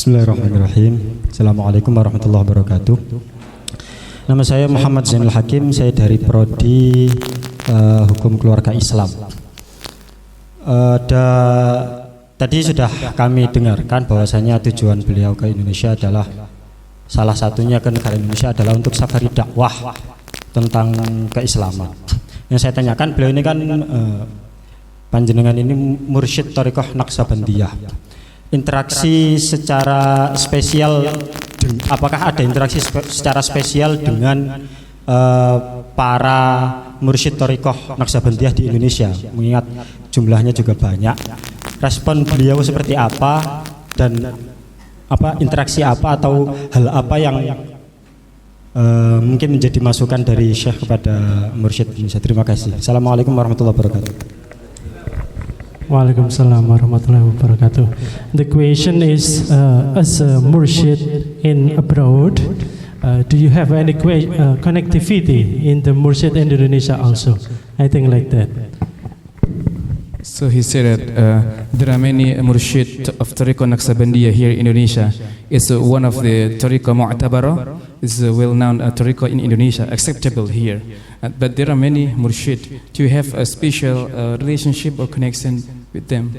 Bismillahirrahmanirrahim. Assalamualaikum warahmatullahi wabarakatuh. Nama saya Muhammad Zainul Hakim. Saya dari Prodi Hukum Keluarga Islam. Tadi sudah kami dengarkan bahwasanya tujuan beliau ke Indonesia adalah salah satunya ke negara Indonesia adalah untuk safari dakwah tentang keislaman. Yang saya tanyakan, beliau ini kan panjenengan ini mursyid Thariqah Naqsabandiyah. Interaksi secara spesial, apakah ada interaksi secara spesial dengan para mursyid Thariqah Naqsabandiyah di Indonesia, mengingat jumlahnya juga banyak? Respon beliau seperti apa, dan interaksi apa atau hal apa yang mungkin menjadi masukan dari Syekh kepada mursyid Indonesia? Terima kasih. Assalamualaikum warahmatullahi wabarakatuh. Waalaikumsalam warahmatullahi wabarakatuh. The question is, as a mursyid in abroad, do you have any connectivity in the mursyid in Indonesia also? I think like that. So he said that there are many mursyid of Thariqah Naqsabandiyah here in Indonesia. It's one of the Thariqah Mu'tabarah. It's a well-known Thariqah in Indonesia, acceptable here. But there are many mursyid. Do you have a special relationship or connection with them?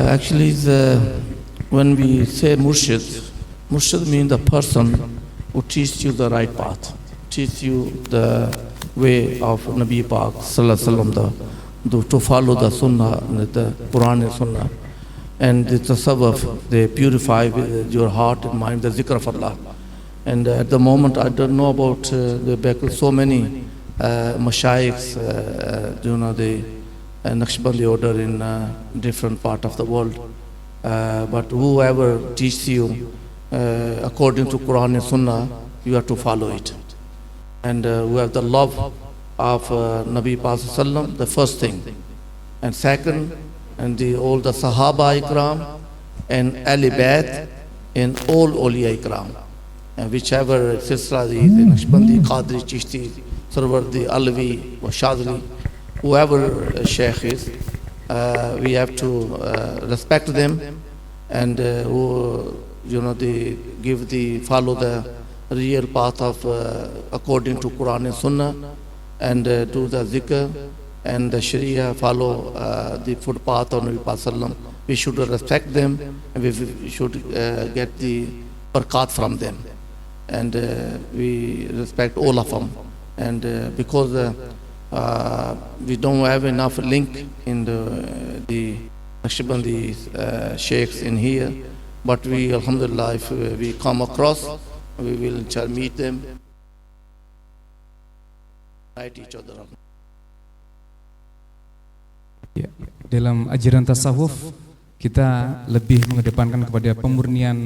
Actually, when we say murshid, murshid means the person who teaches you the right path, teaches you the way of Nabi Pak Sallallahu Alaihi Wasallam, to follow the Sunnah, the Quran and Sunnah, and the tasawwuf, they purify your heart and mind, the zikr of Allah. And at the moment, I don't know about the back, so many mashayikhs, the Naqshbandi order in different part of the world. But whoever teaches you according to Quran and Sunnah, you have to follow it. And who have the love of Nabi Sallallahu, the first thing. And second, and all the Sahaba Ikram and Ali Bayt and all Awliya Ikram. And whichever Silsila, the Naqshbandi, Qadri, Chishti, Sarwardi, Alvi, or Shadli, whoever Sheikh is, we have to respect them, and they follow the real path of according to Quran and Sunnah, and do the zikr and the Sharia, follow the footpath of Nabi Sallam. We should respect them, and we should get the barakat from them, and we respect all of them. And because we don't have enough link in the Naqshbandi sheikhs in here, but we, alhamdulillah, if we come across, we will meet them, write each other up. Ya, dalam ajaran tasawuf kita lebih mengedepankan kepada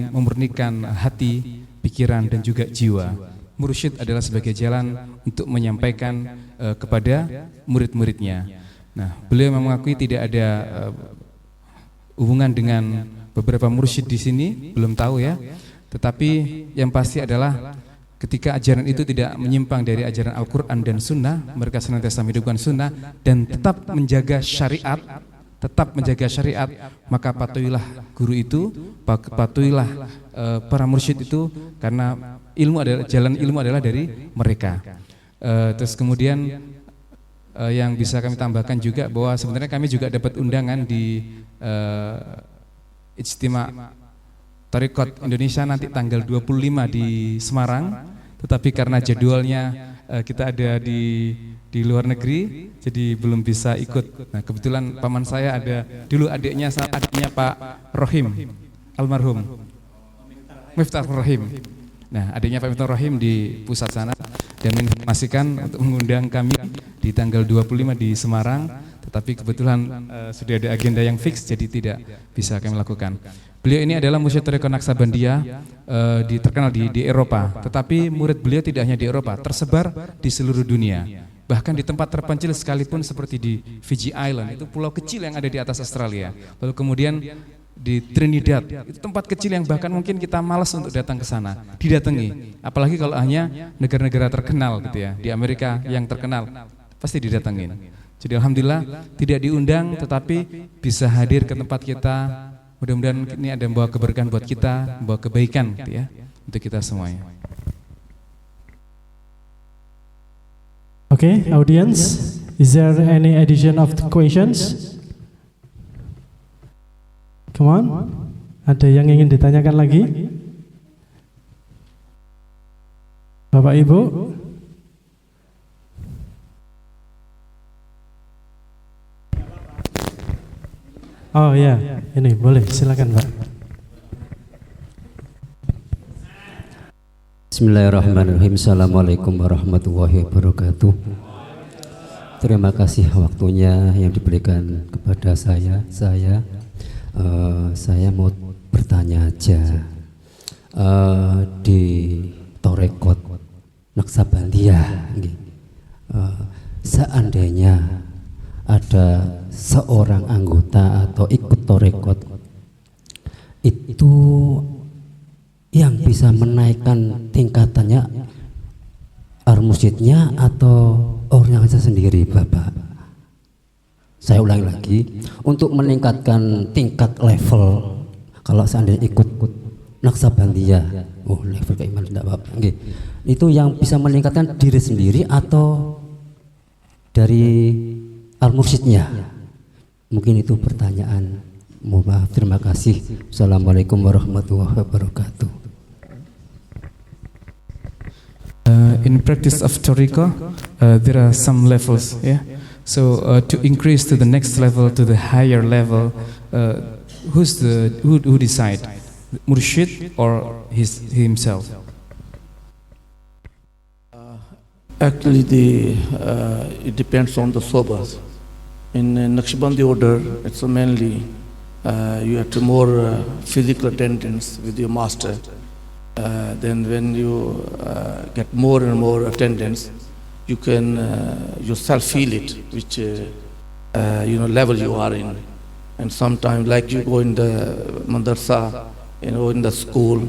memurnikan hati, pikiran dan juga jiwa. Mursyid adalah sebagai jalan untuk menyampaikan kepada murid-muridnya. Nah, beliau mengakui tidak ada hubungan dengan beberapa mursyid di sini, belum tahu ya. Tetapi yang pasti adalah ketika ajaran itu tidak menyimpang dari ajaran Al-Quran dan Sunnah, mereka senantiasa menghidupkan Sunnah dan tetap menjaga syariat, maka patuhilah guru itu, patuhilah para mursyid itu, karena jalan ilmu adalah dari mereka. Terus kemudian yang bisa kami tambahkan juga bahwa sebenarnya kami juga dapat undangan di Ijtima' Thariqat Indonesia nanti tanggal 25 di Semarang, tetapi karena jadwalnya kita ada di luar negeri, jadi belum bisa ikut. Nah, kebetulan paman saya ada dulu adiknya Pak Rohim almarhum Miftahul Rahim. Nah, adiknya Pak Miftahul Rahim di pusat sana dan menginformasikan untuk mengundang kami di tanggal 25 di Semarang, tetapi kebetulan sudah ada agenda yang fix, jadi tidak bisa kami lakukan. Beliau ini adalah mursyid Thariqah Naqsabandiyah, terkenal di Eropa, tetapi murid beliau tidak hanya di Eropa, tersebar di seluruh dunia. Bahkan di tempat terpencil sekalipun seperti di Fiji Island, itu pulau kecil yang ada di atas Australia. Lalu kemudian di Trinidad, itu tempat kecil yang bahkan mungkin kita malas untuk datang ke sana, didatangi. Apalagi kalau hanya negara-negara terkenal gitu ya, di Amerika yang terkenal pasti didatengin. Jadi alhamdulillah tidak diundang tetapi bisa hadir ke tempat kita. Mudah-mudahan ini ada membawa keberkahan buat kita, membawa kebaikan gitu ya untuk kita semuanya. Okay, audience, is there any addition of the questions? Come on, ada yang ingin ditanyakan lagi? Bapak Ibu? Oh ya, ini boleh, silakan Pak. Bismillahirrahmanirrahim. Assalamualaikum warahmatullahi wabarakatuh. Terima kasih waktunya yang diberikan kepada saya. Saya mau bertanya aja. Di Torekot Naksabandiyah, seandainya ada seorang anggota atau ikut Torekot itu yang bisa menaikkan tingkatannya ar-mursyidnya atau orangnya sendiri, Bapak? Saya ulangi lagi, untuk meningkatkan tingkat level kalau seandainya ikut Naksabandiyah, level keimanan tidak Bapak, itu yang bisa meningkatkan diri sendiri atau dari al-mursyidnya? Mungkin itu pertanyaan. Mohon maaf, terima kasih. Assalamualaikum warahmatullahi wabarakatuh. In practice of Toriko, there are some levels, yeah. So to increase to the next level, to the higher level, who decide, Murshid or himself? Actually, it depends on the sobas. In Naqshbandi order, it's mainly you have to more physical attendance with your master. Then when you get more and more attendance, you can yourself feel it, which level you are in. And sometimes, like you go in the madrasa, in the school,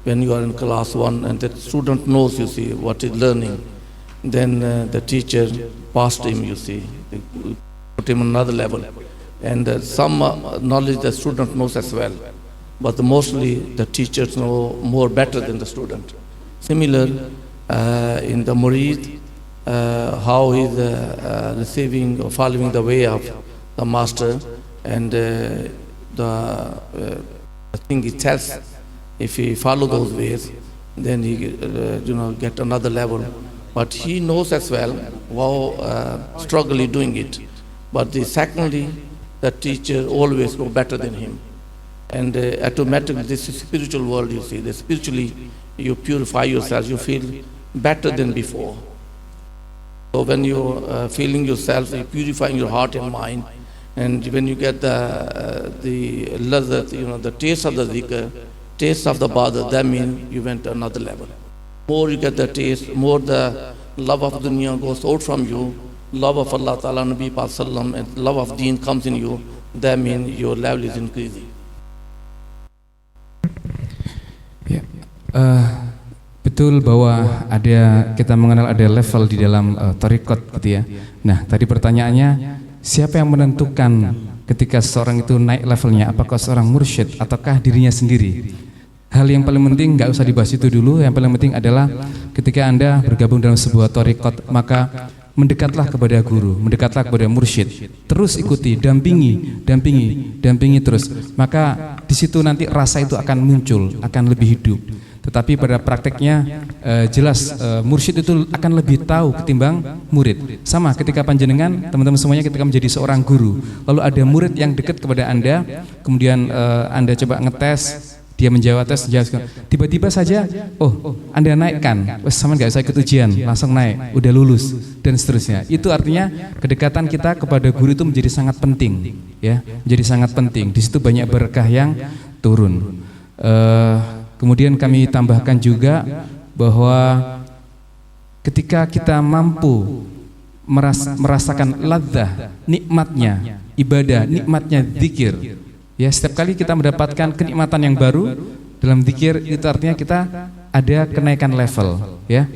when you are in class 1 and the student knows, you see, what is learning, then the teacher passed him, you see, they put him on another level. And some knowledge the student knows as well. But mostly the teachers know more better than the student. Similar in the murid, how he is receiving or following the way of the master, and the thing he tells, if he follow those ways, then he get another level. But he knows as well how struggle is doing it. But secondly, the teacher always know better than him. And automatically, this is spiritual world, you see. Spiritually, you purify yourself, you feel better than before. So when you're feeling yourself, you're purifying your heart and mind, and when you get the lazat, the taste of the dhikr, taste of the badr, that means you went to another level. More you get the taste, more the love of dunya goes out from you, love of Allah Ta'ala, Nabi Pak Sallam, and love of deen comes in you, that means your level is increasing. Betul bahwa kita mengenal ada level di dalam Torikot gitu ya. Nah, tadi pertanyaannya, siapa yang menentukan ketika seseorang itu naik levelnya, apakah seorang mursyid ataukah dirinya sendiri? Hal yang paling penting nggak usah dibahas itu dulu. Yang paling penting adalah ketika Anda bergabung dalam sebuah Torikot, maka mendekatlah kepada guru, mendekatlah kepada mursyid, terus ikuti, dampingi terus. Maka di situ nanti rasa itu akan muncul, akan lebih hidup. Tetapi pada prakteknya jelas mursyid itu akan lebih tahu ketimbang murid. Sama ketika panjenengan, teman-teman semuanya, ketika menjadi seorang guru, lalu ada murid yang dekat kepada Anda, kemudian Anda coba ngetes, dia menjawab tes, tiba-tiba saja, Anda naikkan, sama nggak usah ikut ujian, langsung naik, udah lulus, dan seterusnya. Itu artinya kedekatan kita kepada guru itu menjadi sangat penting, ya, menjadi sangat penting. Di situ banyak berkah yang turun. Kemudian kami tambahkan juga bahwa ketika kita mampu merasakan ladzah, nikmatnya ibadah, nikmatnya zikir, Ya, setiap kali kita mendapatkan kenikmatan yang baru dalam zikir, itu artinya kita ada kenaikan level, ya.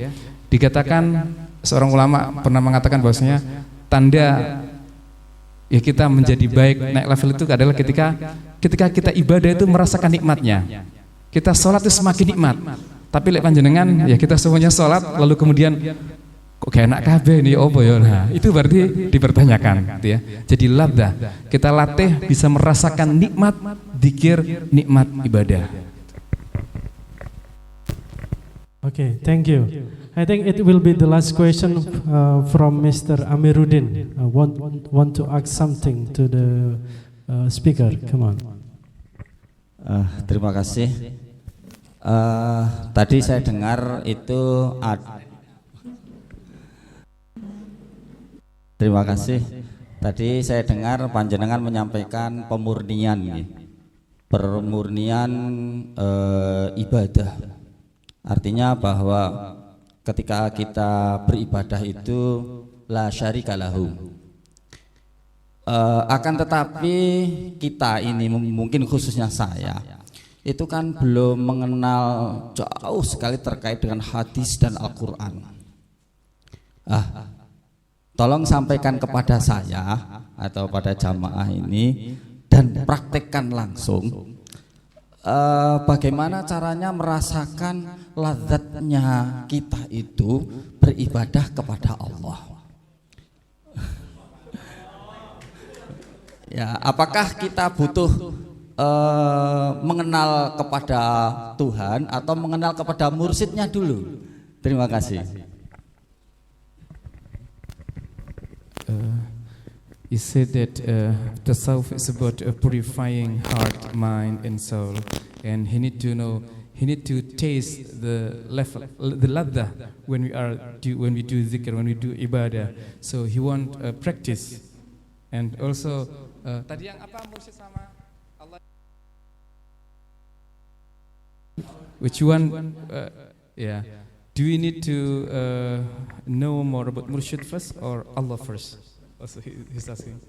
Dikatakan seorang ulama pernah mengatakan bahwasanya tanda ya kita menjadi baik, naik level itu adalah ketika kita ibadah itu merasakan nikmatnya. Kita sholat itu semakin nikmat. Tapi lek panjenengan ya kita semuanya sholat lalu kemudian kok gak enak kabeh nih opo ya. Nah, itu berarti dipertanyakan gitu ya. Jadi laddah, kita latih bisa merasakan nikmat zikir, nikmat ibadah. Okay, thank you. I think it will be the last question from Mr. Amiruddin. Want to ask something to the speaker? Come on. Terima kasih. Tadi saya dengar itu terima kasih. Tadi saya dengar panjenengan menyampaikan pemurnian, pemurnian ibadah. Artinya bahwa ketika kita beribadah itu la syarika lahu. Akan tetapi kita ini mungkin khususnya saya itu kan belum mengenal jauh sekali terkait dengan hadis dan Al-Quran. Tolong sampaikan kepada saya atau pada jamaah ini dan praktekkan langsung bagaimana caranya merasakan lazatnya kita itu beribadah kepada Allah. Ya, apakah kita butuh mengenal kepada Tuhan atau mengenal kepada mursyidnya dulu? Terima kasih. You said that tasawwuf is about purifying heart, mind, and soul, and he need to know, he need to taste the level, the laddah when we do zikr, when we do ibadah. So he want practice, and also tadi yang apa mursyid sama Allah? Which one? Yeah. Do we need to know more about mursyid first or Allah first? Also, he's asking.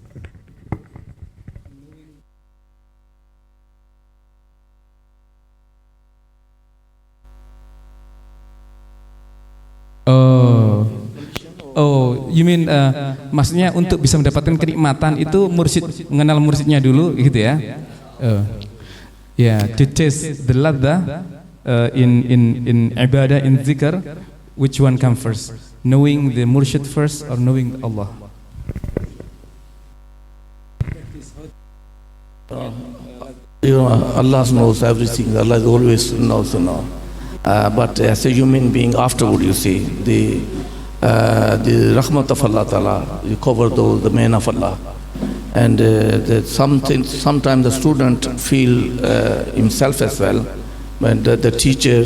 Oh, you mean maksudnya untuk bisa mendapatkan kenikmatan itu mursyid, mengenal mursyidnya dulu gitu ya? Yeah, to taste the laddah in ibadah, in zikr, which one come first? Knowing the mursyid first or knowing Allah? Allah knows everything. Allah always knows, but as a human being, afterward, you see the rahmat of Allah Ta'ala, you cover the man of Allah, and sometimes the student feel himself as well, but the teacher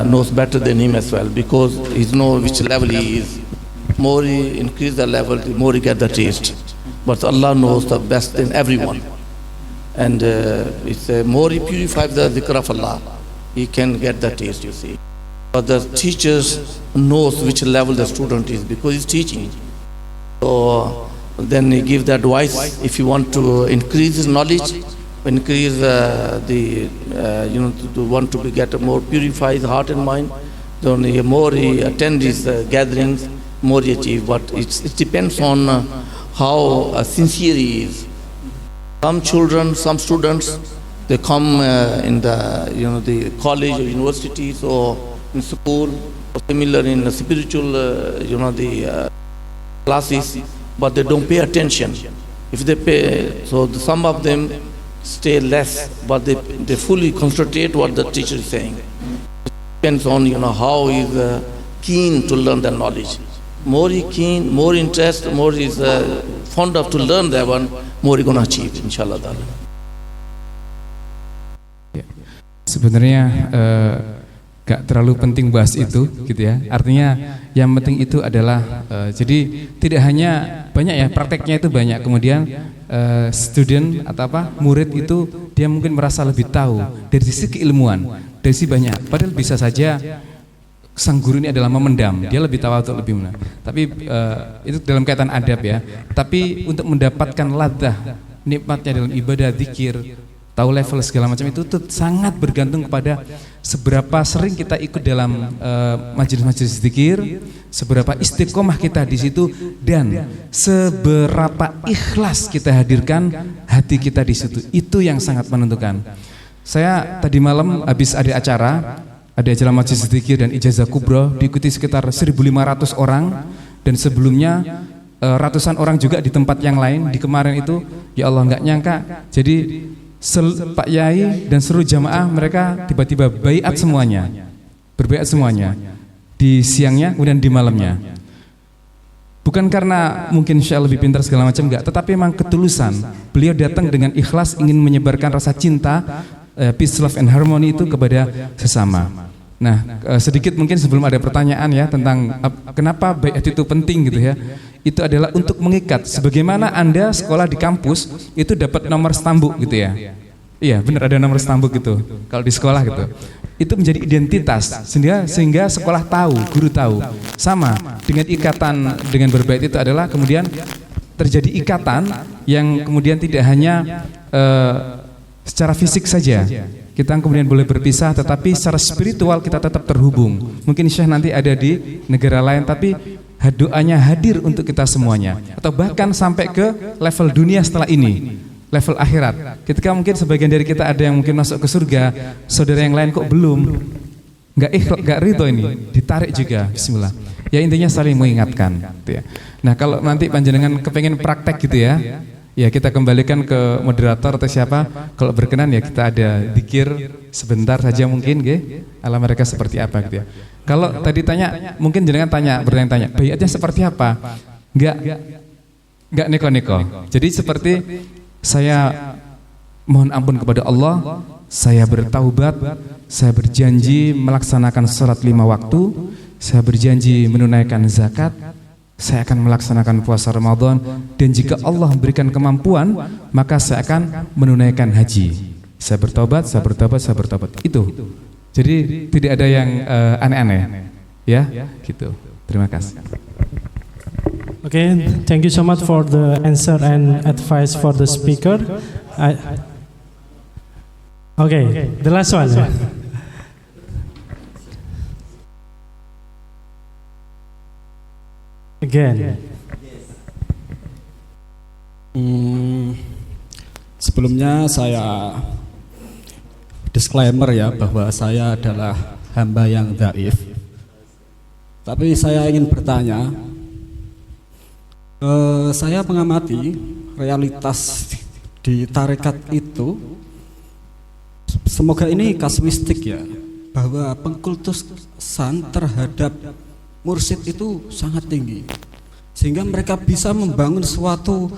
knows better than him as well, because he knows which level he is. More he increase the level, the more he get the taste. But Allah knows the best in everyone. And it's more he purifies the dhikr of Allah, he can get the taste, you see. But the teachers knows which level the student is, because he's teaching. So then he gives the advice, if you want to increase his knowledge, increase want to get a more purified heart and mind, then the more he attend these gatherings, more he achieve. But it depends on how sincere he is. Some children, some students, they come in the college or universities or in school, or similar in spiritual, the classes, but they don't pay attention. If they pay, so some of them stay less, but they fully concentrate what the teacher is saying. It depends on how he is keen to learn the knowledge. More he keen, more interest, more he is fond of to learn that one, more he gonna achieve, inshallah. Sebenarnya gak terlalu penting bahas itu, gitu ya. Artinya yang penting itu adalah jadi tidak hanya banyak ya prakteknya itu banyak. Kemudian student atau murid itu dia mungkin merasa lebih tahu dari sisi keilmuan, dari sisi banyak. Padahal bisa saja sang guru ini adalah memendam, dia lebih tahu atau lebih mana. Tapi itu dalam kaitan adab ya. Tapi untuk mendapatkan laddah nikmatnya dalam ibadah, zikir, tahu level segala macam itu tuh sangat bergantung kepada seberapa sering kita ikut dalam majelis-majelis zikir, seberapa istiqomah kita di situ, dan seberapa ikhlas kita hadirkan hati kita di situ. Itu yang sangat menentukan. Saya tadi malam habis ada acara majelis zikir dan ijazah kubro, diikuti sekitar 1.500 orang, dan sebelumnya ratusan orang juga di tempat yang lain. Di kemarin itu, ya Allah, nggak nyangka. Jadi Pak Yai dan seluruh jamaah mereka tiba-tiba baiat semuanya, berbaiat semuanya di siangnya kemudian di malamnya. Bukan karena mungkin Syekh lebih pintar segala macam, enggak, tetapi memang ketulusan. Beliau datang dengan ikhlas ingin menyebarkan rasa cinta, peace, love and harmony itu kepada sesama. Nah, sedikit mungkin sebelum ada pertanyaan ya tentang kenapa baiat itu penting gitu ya. Itu adalah untuk mengikat, sebagaimana Anda sekolah di kampus itu dapat nomor stambuk gitu ya. Iya, benar, ada nomor stambuk gitu. Kalau di sekolah gitu. Itu menjadi identitas sehingga sekolah tahu, guru tahu. Sama dengan ikatan dengan berbait itu adalah kemudian terjadi ikatan yang kemudian tidak hanya secara fisik saja. Kita kemudian boleh berpisah, tetapi secara spiritual kita tetap terhubung. Mungkin Syekh nanti ada di negara lain, tapi doanya hadir untuk kita semuanya. Atau bahkan sampai ke level dunia setelah ini, level akhirat. Ketika mungkin sebagian dari kita ada yang mungkin masuk ke surga, saudara yang lain kok belum, nggak ridho ini, ditarik juga. Bismillah. Ya intinya saling mengingatkan. Gitu ya. Nah kalau nanti panjenengan kepengen praktek gitu ya. Ya kita kembalikan ke moderator atau siapa. Kalau berkenan ya kita ada zikir sebentar saja mungkin, ala mereka seperti apa gitu ya. Kalau tadi tanya, mungkin jenengan bertanya-tanya, baiatnya seperti apa? Enggak neko-neko. Jadi seperti saya mohon ampun kepada Allah, saya bertaubat, saya berjanji melaksanakan salat 5 waktu, saya berjanji menunaikan zakat, saya akan melaksanakan puasa Ramadan, dan jika Allah memberikan kemampuan maka saya akan menunaikan haji. Saya bertobat. Itu. Jadi tidak ada yang aneh-aneh, ya, gitu. Terima kasih. Okay, thank you so much for the answer and advice for the speaker. Okay, the last one. Again. Sebelumnya saya disclaimer ya bahwa saya adalah hamba yang dhaif. Tapi saya ingin bertanya, saya mengamati realitas di tarekat itu, semoga ini kasuistik ya, bahwa pengkultusan terhadap mursyid itu sangat tinggi, sehingga mereka bisa membangun suatu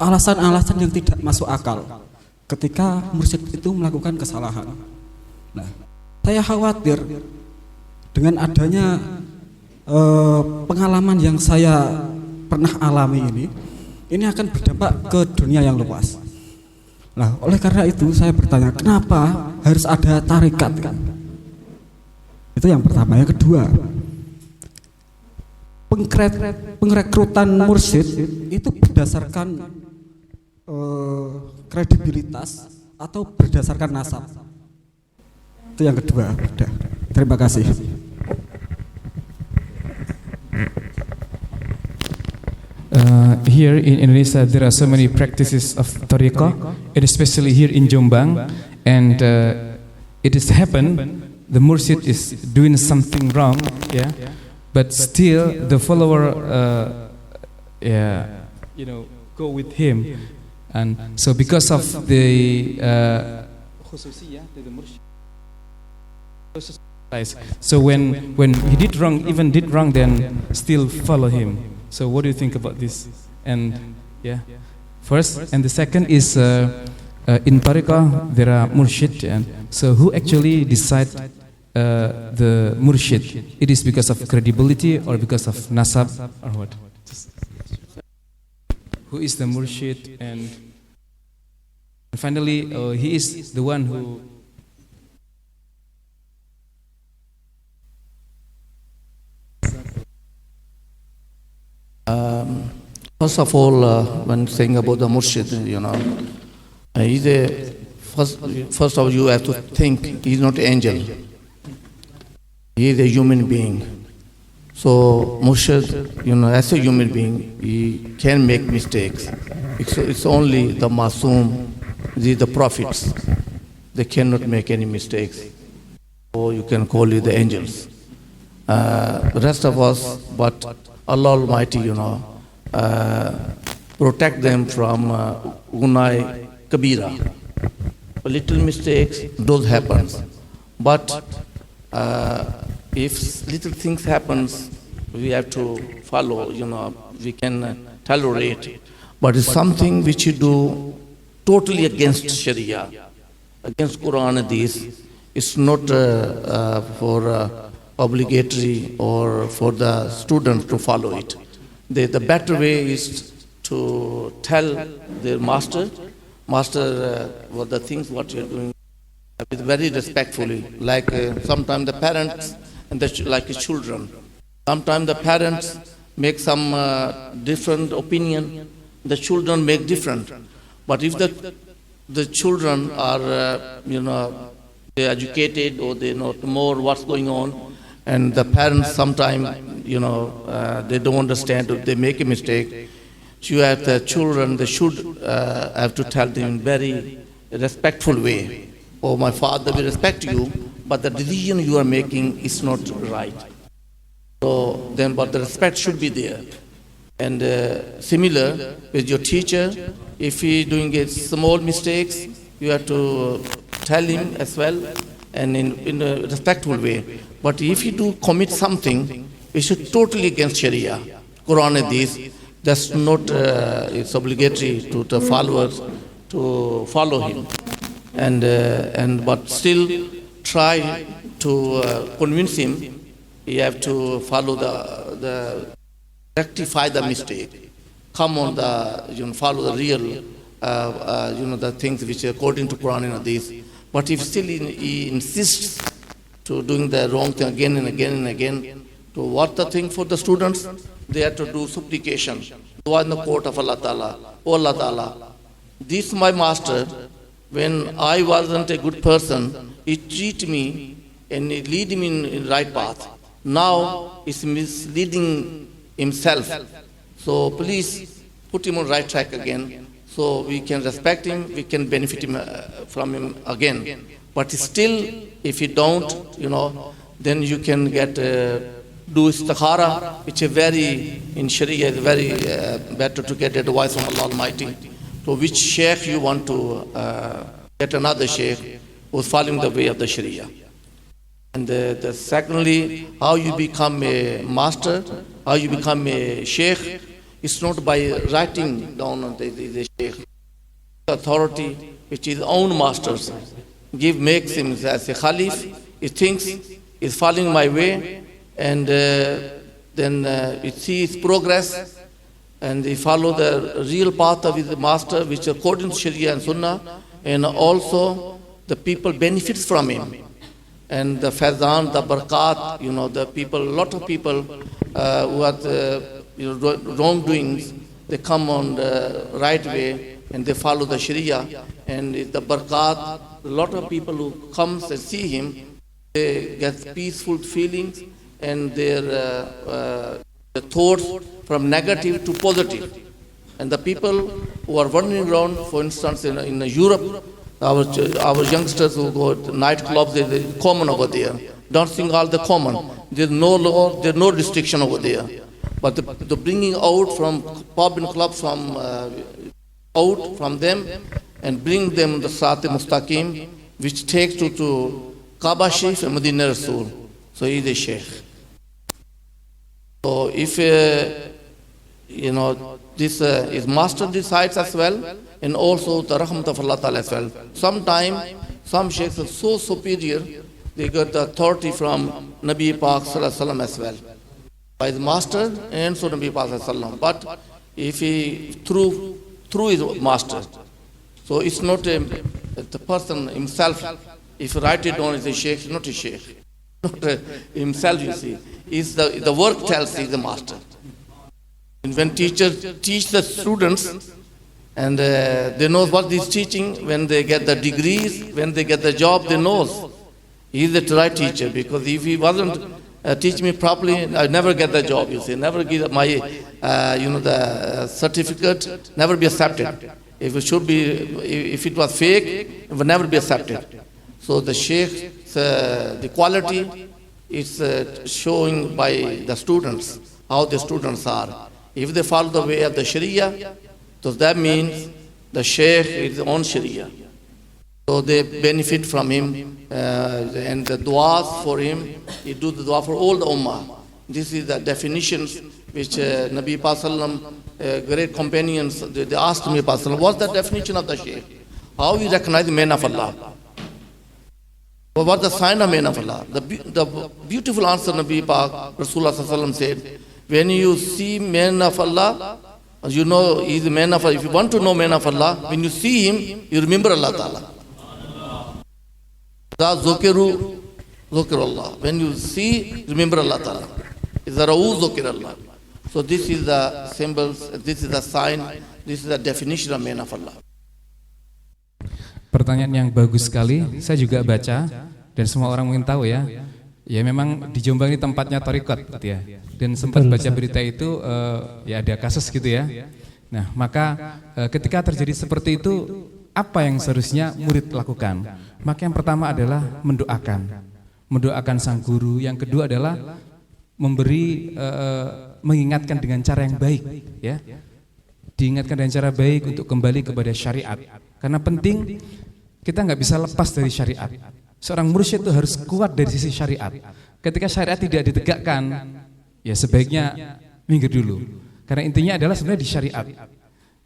alasan-alasan yang tidak masuk akal ketika mursyid itu melakukan kesalahan. Nah, saya khawatir dengan adanya pengalaman yang saya pernah alami ini akan berdampak ke dunia yang luas. Nah, oleh karena itu saya bertanya, kenapa harus ada tarekat kan? Itu yang pertama. Yang kedua, pengrekrutan mursyid itu berdasarkan kredibilitas atau berdasarkan nasab. Itu yang kedua. Udah. Terima kasih. Here in Indonesia there are so many practices of tariqah, and especially here in Jombang, and it has happened the mursyid is doing something wrong, yeah, but still the follower go with him, and so because of the so when he did wrong, then still follow him. So what do you think about this? And yeah, first and the second is in tariqah there are mursyid, and so who actually decide the mursyid? It is because of credibility or because of nasab or what? Who is the mursyid? And finally, he is the one who First of all, when saying about the Murshid, he's a first of all, you have to think he's not an angel. He is a human being. So Murshid, as a human being, he can make mistakes. It's only the Masoom, the prophets. They cannot make any mistakes. Or you can call it the angels. The rest of us, but Allah Almighty, protect them from Gunai Kabira. Little mistakes, those happens. But if little things happens, we have to follow, we can tolerate. But it's something which you do totally against Sharia, against Quran and Hadith. It's not for obligatory or for the student to follow it. The better way is to tell their master, what the things what you're doing, very respectfully. Like sometimes the parents and like the children. Sometimes the parents make some different opinion. The children make different. But if the children are, they're educated or they know more what's going on, and the parents sometimes, they don't understand, or they make a mistake. You have the children, they should have to tell them in very respectful way. Oh, my father will respect you, but the decision you are making is not right. So then, but the respect should be there. And similar with your teacher, if he doing a small mistakes, you have to tell him as well, and in a respectful way. But if you do commit something, which is totally against Sharia, Quran and Hadith, that's not, it's obligatory to the followers to follow him. But still try to convince him, you have to follow rectify the mistake. Come on follow the real, the things which are according to Quran and Hadith. But if still he insists to doing the wrong thing again and again and again, to what the thing for the students, they have to do supplication. Dua in the court of Allah Ta'ala. Oh Allah Ta'ala, this is my master. When I wasn't a good person, he treat me and he lead me in right path. Now he's misleading himself. So please put him on right track again, so we can respect him, we can benefit him from him again. But still, if you don't, then you can get do istikhara, which is very, in Sharia, is very better to get advice from Allah Almighty. So which sheikh you want to get another sheikh who's following the way of the Sharia. And secondly, how you become a master, how you become a sheikh, it's not by writing down the sheikh. Authority, which is own masters, makes him as a khalif. He thinks he's following my way, and then it sees progress, and he follow the real path of his master, which according to Sharia and Sunnah, and also the people benefits from him. And the fazan, the barakat, the people, a lot of people who have wrongdoings, they come on the right way and they follow the Sharia. And the barakat, a lot of people who comes and see him, they get peaceful feelings, and their thoughts from negative to positive. And the people who are wandering around, for instance, in Europe, our youngsters who go to nightclubs, they're common over there. Dancing all the common. There's no law, there's no restriction over there. But the bringing out from pub and clubs from out from them and bring them the Sirat Mustaqim, which takes to Kaaba Sharif and Madinah Rasul. So he's a sheikh. So if this is master decides as well, and also the rahmat of Allah Ta'ala as well. Sometimes some sheikhs are so superior, they get the authority from Nabi Pak Sallallahu Alaihi Wasallam as well, by the master and so Nabi Pak Sallallahu Alaihi Wasallam. But if he through his master, so it's not the person himself. If you write it down as a sheikh, it's not a sheikh, not himself. You see, it's the work tells he's the master. And when teachers teach the students, and they know what he's teaching, when they get the degrees, when they get the job, they know he's the right teacher. Because if he wasn't teach me properly, I'd never get the job. You see, never give my the certificate, never be accepted. If it should be, if it was fake, it would never be accepted. So the sheikh, the quality is showing by the students, how the students are. If they follow the way of the Sharia, so that means the sheikh is on Sharia. So they benefit from him, and the du'as for him, he do the dua for all the ummah. This is the definitions which Nabi Sallam, great companions, they asked me, what's the definition of the sheikh? How we recognize the man of Allah? What's the sign of man of Allah? The beautiful answer Nabi Pak, Rasulullah Sallam said, when you see man of Allah, you know he's the man of Allah. If you want to know man of Allah, when you see him, you remember Allah Ta'ala. Allah. When you see, remember Allah Ta'ala. Allah. So this is the symbols, this is the sign, this is the definition of man of Allah. Pertanyaan yang bagus sekali, saya juga baca dan semua orang mungkin tahu ya. Ya memang di Jombang ini tempatnya thariqat gitu ya. Dan sempat baca berita itu ya ada kasus gitu ya. Nah, maka ketika terjadi seperti itu, apa yang seharusnya murid lakukan? Maka yang pertama adalah mendoakan sang guru. Yang kedua adalah mengingatkan dengan cara yang baik, ya. Diingatkan dengan cara baik untuk kembali kepada syariat. Karena penting kita nggak bisa lepas dari syariat. Seorang mursyid itu harus kuat dari sisi syariat. Ketika syariat tidak ditegakkan, ya sebaiknya minggir dulu. Karena intinya adalah sebenarnya di syariat.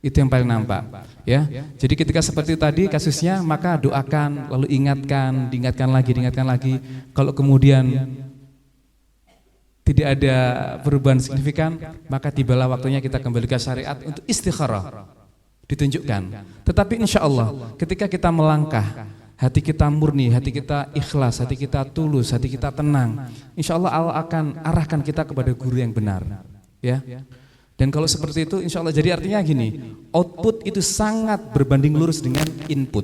Itu yang paling nampak, ya. Jadi ketika seperti tadi kasusnya, maka doakan, lalu diingatkan lagi. Kalau kemudian tidak ada perubahan signifikan, maka tibalah waktunya kita kembali ke syariat untuk istikharah, ditunjukkan. Tetapi insya Allah ketika kita melangkah, hati kita murni, hati kita ikhlas, hati kita tulus, hati kita tenang, insya Allah Allah akan arahkan kita kepada guru yang benar, ya. Dan kalau seperti itu insya Allah, jadi artinya gini, output itu sangat berbanding lurus dengan input.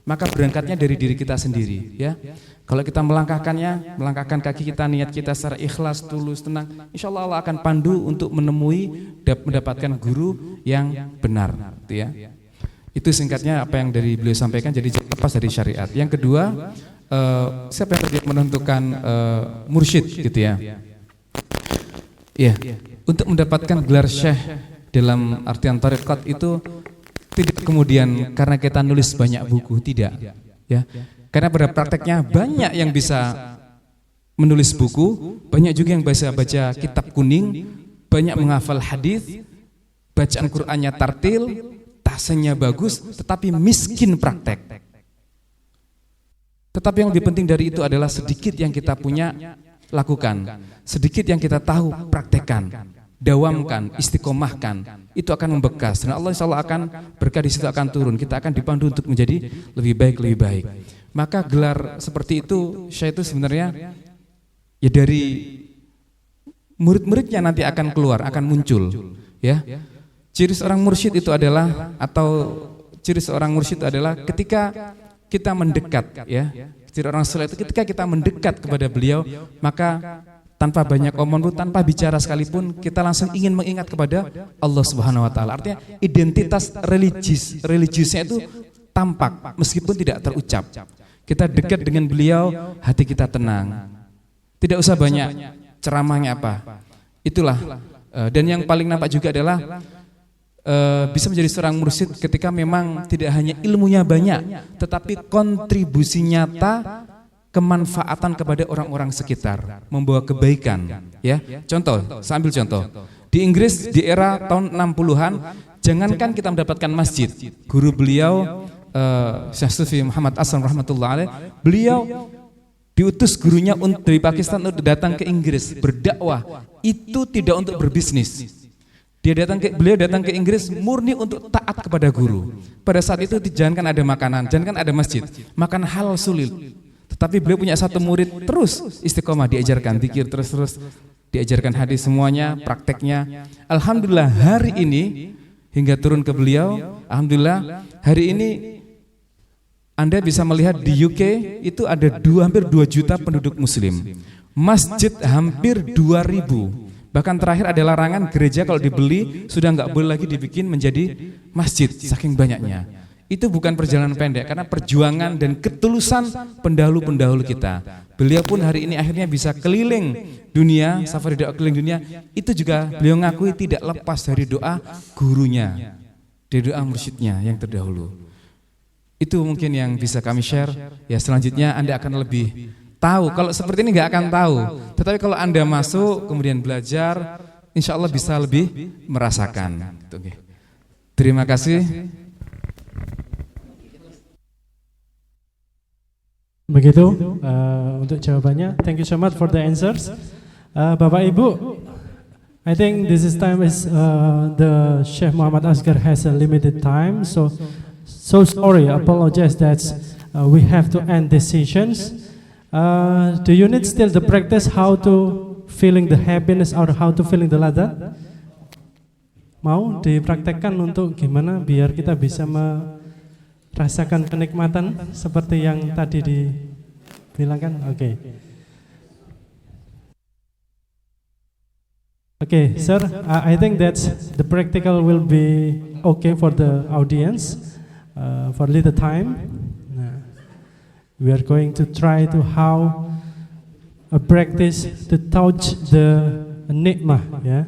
Maka berangkatnya dari diri kita sendiri, ya. Kalau kita melangkahkan kaki kita, niat kita secara ikhlas, tulus, tenang, insya Allah Allah akan pandu untuk menemui mendapatkan guru yang benar, gitu ya. Itu singkatnya apa yang dari beliau sampaikan, jadi jangan lepas dari syariat. Yang kedua, siapa yang tadi menentukan mursyid, gitu ya. Iya. Untuk mendapatkan gelar syekh dalam artian thariqat itu tidak kemudian karena kita nulis banyak buku, tidak, ya. Karena pada prakteknya banyak yang bisa menulis buku, banyak juga yang bisa baca kitab kuning, banyak menghafal hadis, bacaan Qur'annya tartil, tahsinnya bagus, tetapi miskin praktek. Tetapi yang lebih penting dari itu adalah sedikit yang kita punya, lakukan. Sedikit yang kita tahu, praktekkan. Dawamkan, istiqomahkan, itu akan membekas. Dan Allah insya Allah akan berkah di situ akan turun. Kita akan dipandu untuk menjadi lebih baik. Maka gelar seperti itu, syekh itu sebenarnya ya dari murid-muridnya nanti akan keluar, akan muncul, ya. Ciri seorang mursyid itu adalah, ketika kita mendekat, ya. Ciri orang saleh itu ketika kita mendekat kepada beliau, maka tanpa banyak omong, tanpa bicara sekalipun, kita langsung ingin mengingat kepada Allah Subhanahu wa taala. Artinya identitas religiusnya itu tampak meskipun tidak terucap. Kita dekat dengan beliau, hati kita tenang. Tidak usah banyak ceramahnya apa. Itulah. Dan yang paling nampak juga adalah bisa menjadi seorang mursyid ketika memang tidak hanya ilmunya banyak, tetapi kontribusi nyata, kemanfaatan kepada orang-orang sekitar, membawa kebaikan, ya. Contoh, saya ambil contoh. Di Inggris di era tahun 60-an, jangankan kita mendapatkan masjid, guru beliau Syekh Sufi Muhammad Aslam rahmatullah alaih, beliau diutus gurunya dari Pakistan untuk datang ke Inggris berdakwah, itu tidak untuk berbisnis. Beliau datang ke Inggris murni untuk taat kepada guru. Pada saat itu jangankan ada makanan, jangankan ada masjid, makan halal sulit. Tetapi beliau punya satu murid terus istiqomah diajarkan zikir terus diajarkan hadis semuanya, prakteknya. Alhamdulillah hari ini hingga turun ke beliau, alhamdulillah hari ini Anda bisa melihat di UK itu ada hampir 2 juta penduduk muslim. Masjid hampir 2.000. Bahkan terakhir ada larangan gereja kalau dibeli sudah nggak boleh lagi dibikin menjadi masjid, saking banyaknya. Itu bukan perjalanan pendek, karena perjuangan dan ketulusan pendahulu-pendahulu kita. Beliau pun hari ini akhirnya bisa keliling dunia, safari dakwah keliling dunia. Itu juga beliau ngakui tidak lepas dari doa gurunya, dari doa mursyidnya yang terdahulu. Itu mungkin yang bisa kami share. Ya selanjutnya Anda akan lebih tahu. Kalau seperti ini nggak akan tahu. Tetapi kalau Anda masuk kemudian belajar, insya Allah bisa lebih merasakan. Terima kasih. Begitu untuk jawabannya. Thank you so much for the answers. Bapak Ibu, I think this is time is the Sheikh Muhammad Asgar has a limited time, so sorry, apologize that we have to end this sessions. Do you need still the practice how to feeling the happiness or how to feeling the ladha? Mau dipraktekkan untuk gimana biar kita bisa merasakan kenikmatan seperti yang tadi dibilangkan? Oke. Okay, sir, I think that the practical will be okay for the audience for a little time. We are going to try to how practice to touch the nikmah, yeah.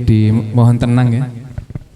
Dimohon tenang ya.